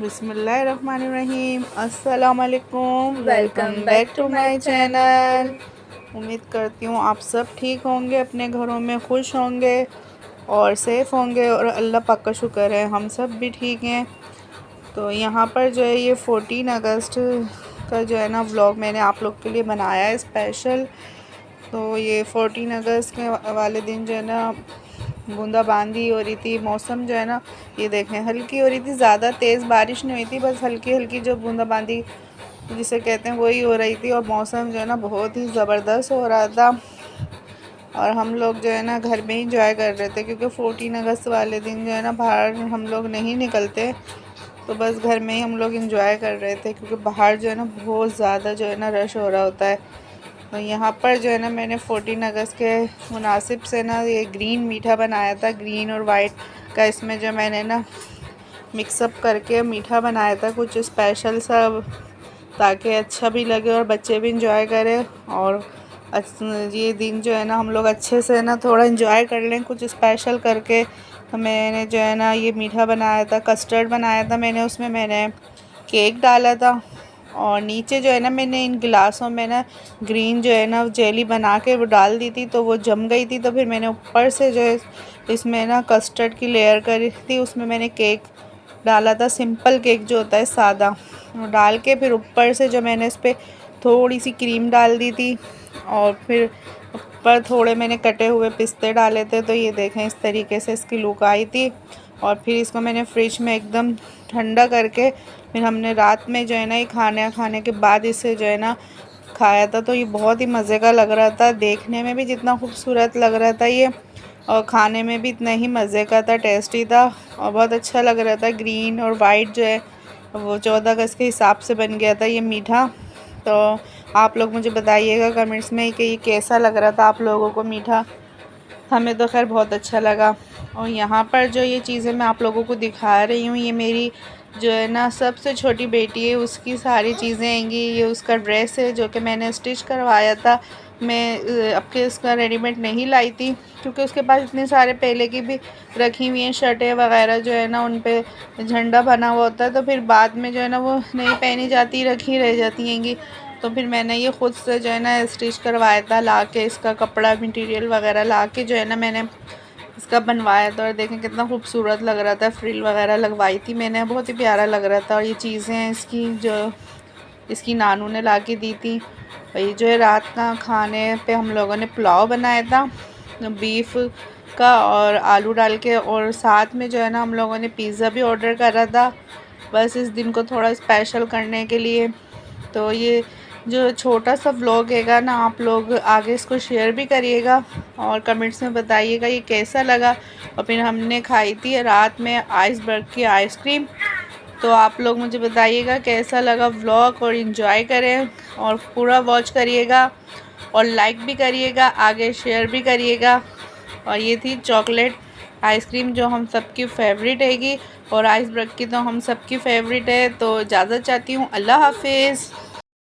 बिस्मिल्लाहिर्रहमानिर्रहीम। अस्सलाम वालेकुम। Welcome back to my channel. उम्मीद करती हूँ आप सब ठीक होंगे, अपने घरों में खुश होंगे और सेफ़ होंगे, और अल्लाह पाक का शुक्र है हम सब भी ठीक हैं। तो यहाँ पर जो है ये 14 अगस्त का जो है ना व्लॉग मैंने आप लोग के लिए बनाया है स्पेशल। तो ये 14 अगस्त के वाले दिन जो है ना बूंदाबांदी हो रही थी, मौसम जो है ना ये देखें हल्की हो रही थी, ज़्यादा तेज़ बारिश नहीं हुई थी, बस हल्की हल्की जो बूंदाबांदी जिसे कहते हैं वही हो रही थी। और मौसम जो है ना बहुत ही ज़बरदस्त हो रहा था, और हम लोग जो है ना घर में ही इंजॉय कर रहे थे, क्योंकि 14 अगस्त वाले दिन जो है ना बाहर हम लोग नहीं निकलते, तो बस घर में ही हम लोग इंजॉय कर रहे थे, क्योंकि बाहर जो है ना बहुत ज़्यादा जो है ना रश हो रहा होता है। तो यहाँ पर जो है ना मैंने 14 अगस्त के मुनासिब से ना ये ग्रीन मीठा बनाया था, ग्रीन और वाइट का इसमें जो मैंने ना मिक्सअप करके मीठा बनाया था कुछ स्पेशल सा, ताकि अच्छा भी लगे और बच्चे भी इंजॉय करें, और ये दिन जो है ना हम लोग अच्छे से ना थोड़ा इंजॉय कर लें कुछ स्पेशल करके। तो मैंने जो है ना ये मीठा बनाया था, कस्टर्ड बनाया था मैंने, उसमें मैंने केक डाला था, और नीचे जो है ना मैंने इन गिलासों में ना ग्रीन जो है ना जेली बना के वो डाल दी थी, तो वो जम गई थी, तो फिर मैंने ऊपर से जो है इसमें ना कस्टर्ड की लेयर करी थी, उसमें मैंने केक डाला था, सिंपल केक जो होता है सादा, वो डाल के फिर ऊपर से जो मैंने इस पर थोड़ी सी क्रीम डाल दी थी, और फिर ऊपर थोड़े मैंने कटे हुए पिस्ते डाले थे। तो ये देखें इस तरीके से इसकी लुक आई थी। और फिर इसको मैंने फ्रिज में एकदम ठंडा करके फिर हमने रात में जो है ना ये खाने के बाद इसे जो है ना खाया था। तो ये बहुत ही मज़े का लग रहा था, देखने में भी जितना खूबसूरत लग रहा था ये, और खाने में भी इतना ही मज़े का था, टेस्टी था और बहुत अच्छा लग रहा था। ग्रीन और वाइट जो है वो 14 अगस्त के हिसाब से बन गया था ये मीठा। तो आप लोग मुझे बताइएगा कमेंट्स में कि ये कैसा लग रहा था आप लोगों को मीठा। हमें तो खैर बहुत अच्छा लगा। और यहाँ पर जो ये चीज़ें मैं आप लोगों को दिखा रही हूँ, ये मेरी जो है ना सबसे छोटी बेटी है, उसकी सारी चीज़ें आएंगी। ये उसका ड्रेस है जो कि मैंने स्टिच करवाया था, मैं अब के इसका रेडीमेड नहीं लाई थी, क्योंकि उसके पास इतने सारे पहले की भी रखी हुई हैं शर्टें वगैरह जो है ना उन पे झंडा बना हुआ होता है, तो फिर बाद में जो है ना वो नहीं पहनी जाती, रखी रह जाती हैंगी। तो फिर मैंने ये ख़ुद से जो है ना स्टिच करवाया था, ला के इसका कपड़ा मटेरियल वगैरह ला के जो है ना मैंने इसका बनवाया था। और देखें कितना खूबसूरत लग रहा था, फ्रिल वगैरह लगवाई थी मैंने, बहुत ही प्यारा लग रहा था। और ये चीज़ें हैं इसकी जो इसकी नानू ने ला के दी थी। वही जो है रात का खाने पे हम लोगों ने पुलाव बनाया था बीफ का और आलू डाल के, और साथ में जो है ना हम लोगों ने पिज़्ज़ा भी ऑर्डर करा था, बस इस दिन को थोड़ा स्पेशल करने के लिए। तो ये जो छोटा सा व्लॉग हैगा ना, आप लोग आगे इसको शेयर भी करिएगा और कमेंट्स में बताइएगा ये कैसा लगा। और फिर हमने खाई थी रात में आइसबर्ग की आइसक्रीम। तो आप लोग मुझे बताइएगा कैसा लगा व्लॉग, और इन्जॉय करें और पूरा वॉच करिएगा और लाइक भी करिएगा, आगे शेयर भी करिएगा। और ये थी चॉकलेट आइसक्रीम जो हम सबकी फेवरेट हैगी, और आइसबर्ग की तो हम सबकी फेवरेट है। तो इजाज़त चाहती हूँ, अल्लाह हाफिज़।